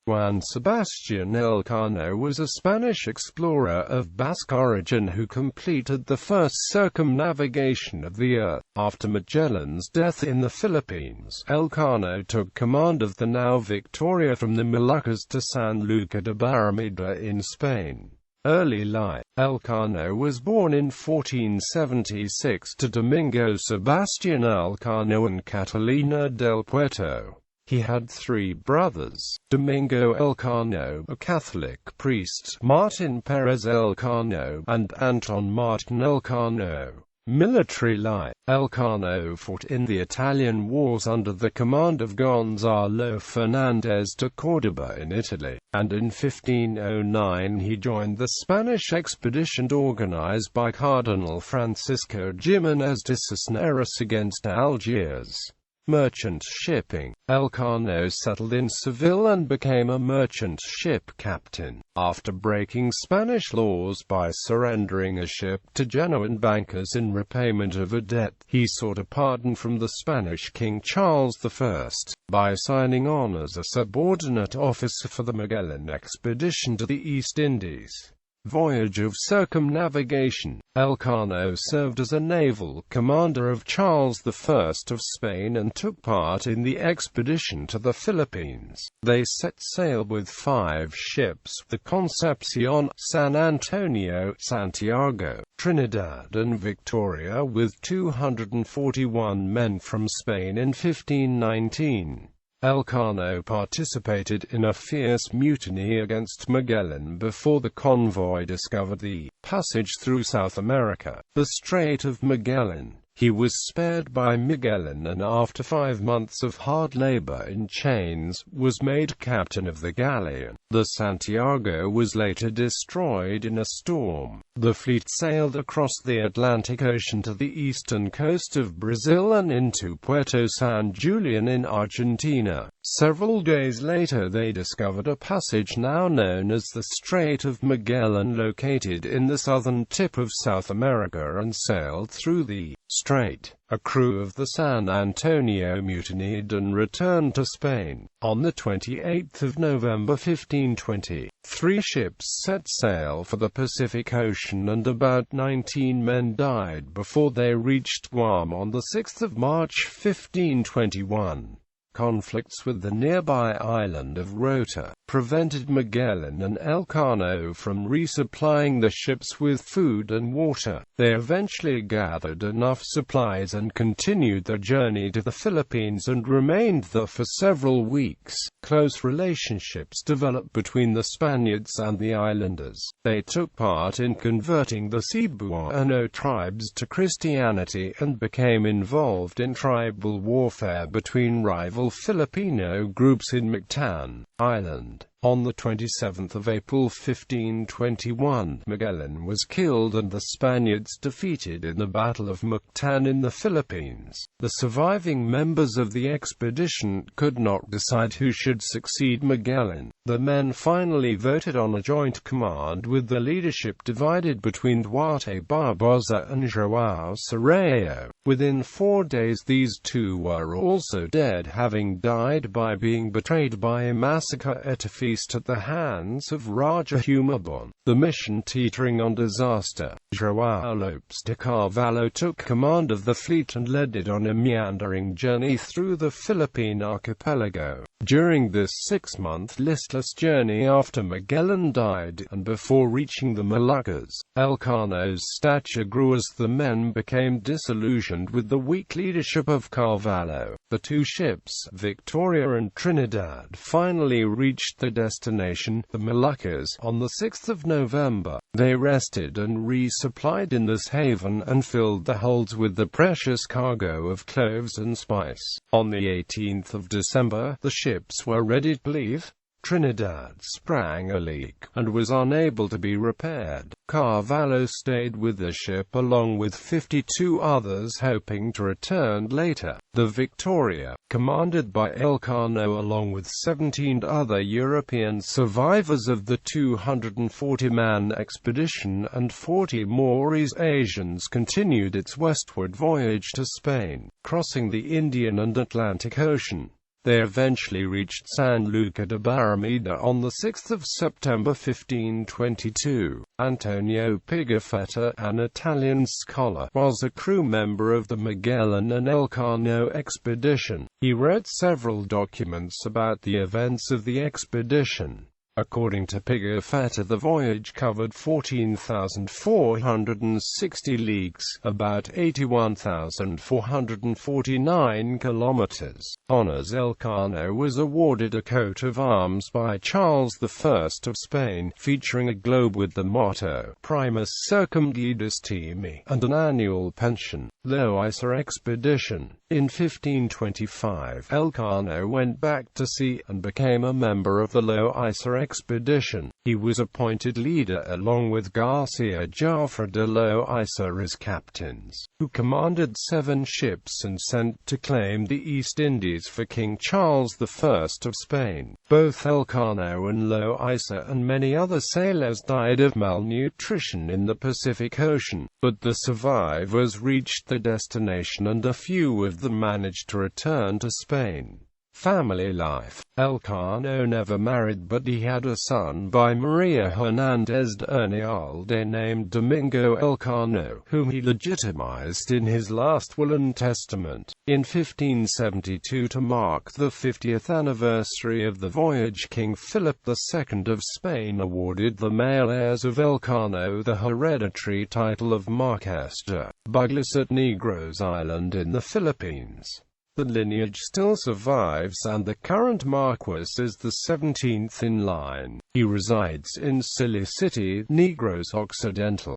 Juan Sebastián Elcano was a Spanish explorer of Basque origin who completed the first circumnavigation of the Earth. After Magellan's death in the Philippines, Elcano took command of the now Victoria from the Moluccas to Sanlúcar de Barrameda in Spain. Early life. Elcano was born in 1476 to Domingo Sebastián Elcano and Catalina del Puerto. He had three brothers: Domingo Elcano, a Catholic priest, Martin Pérez Elcano, and Anton Martin Elcano. Military life. Elcano fought in the Italian wars under the command of Gonzalo Fernández de Córdoba in Italy, and in 1509 he joined the Spanish expedition organized by Cardinal Francisco Jiménez de Cisneros against Algiers. Merchant shipping. Elcano settled in Seville and became a merchant ship captain. After breaking Spanish laws by surrendering a ship to Genoan bankers in repayment of a debt, he sought a pardon from the Spanish King Charles I, by signing on as a subordinate officer for the Magellan expedition to the East Indies. Voyage of circumnavigation. Elcano served as a naval commander of Charles I of Spain and took part in the expedition to the Philippines. They set sail with 5 ships, the Concepcion, San Antonio, Santiago, Trinidad and Victoria, with 241 men from Spain in 1519. Elcano participated in a fierce mutiny against Magellan before the convoy discovered the passage through South America, the Strait of Magellan. He was spared by Magellan and after 5 months of hard labor in chains, was made captain of the galleon. The Santiago was later destroyed in a storm. The fleet sailed across the Atlantic Ocean to the eastern coast of Brazil and into Puerto San Julian in Argentina. Several days later they discovered a passage now known as the Strait of Magellan, located in the southern tip of South America, and sailed through the strait. A crew of the San Antonio mutinied and returned to Spain. On the 28th of November 1520, 3 ships set sail for the Pacific Ocean and about 19 men died before they reached Guam on the 6th of March 1521. Conflicts with the nearby island of Rota prevented Magellan and Elcano from resupplying the ships with food and water. They eventually gathered enough supplies and continued their journey to the Philippines and remained there for several weeks. Close relationships developed between the Spaniards and the islanders. They took part in converting the Cebuano tribes to Christianity and became involved in tribal warfare between rival Filipino groups in Mactan Island. On the 27th of April 1521, Magellan was killed and the Spaniards defeated in the Battle of Mactan in the Philippines. The surviving members of the expedition could not decide who should succeed Magellan. The men finally voted on a joint command, with the leadership divided between Duarte Barbosa and João Serrao. Within 4 days these two were also dead, having died by being betrayed by a massacre at a feast at the hands of Raja Humabon. The mission teetering on disaster. João Lopes de Carvalho took command of the fleet and led it on a meandering journey through the Philippine archipelago. During this 6-month listless journey after Magellan died, and before reaching the Moluccas, Elcano's stature grew as the men became disillusioned with the weak leadership of Carvalho. The 2 ships, Victoria and Trinidad, finally reached their destination, the Moluccas, on the 6th of November. They rested and resupplied in this haven, and filled the holds with the precious cargo of cloves and spice. On the 18th of December, the ships were ready to leave. Trinidad sprang a leak, and was unable to be repaired. Carvalho stayed with the ship along with 52 others, hoping to return later. The Victoria, commanded by Elcano along with 17 other European survivors of the 240-man expedition and 40 more East Asians, continued its westward voyage to Spain, crossing the Indian and Atlantic Ocean. They eventually reached Sanlúcar de Barrameda on 6 September 1522. Antonio Pigafetta, an Italian scholar, was a crew member of the Magellan and Elcano expedition. He wrote several documents about the events of the expedition. According to Pigafetta, the voyage covered 14,460 leagues, about 81,449 kilometers. Honors Elcano was awarded a coat of arms by Charles I of Spain, featuring a globe with the motto, Primus Circumdedis Me, and an annual pension. Dlouhý expedition. In 1525, Elcano went back to sea, and became a member of the Dlouhý expedition. He was appointed leader along with Garcia Jafre de Dlouhý as captains, who commanded 7 ships and sent to claim the East Indies for King Charles I of Spain. Both Elcano and Dlouhý and many other sailors died of malnutrition in the Pacific Ocean, but the survivors reached their destination and a few of them managed to return to Spain. Family life. Elcano never married, but he had a son by Maria Hernández de Ernalde named Domingo Elcano, whom he legitimized in his last will and testament. In 1572, to mark the 50th anniversary of the voyage, King Philip II of Spain awarded the male heirs of Elcano the hereditary title of Marqués de Buglas at Negros Island in the Philippines. The lineage still survives, and the current Marquis is the 17th in line. He resides in Sili City, Negros Occidental.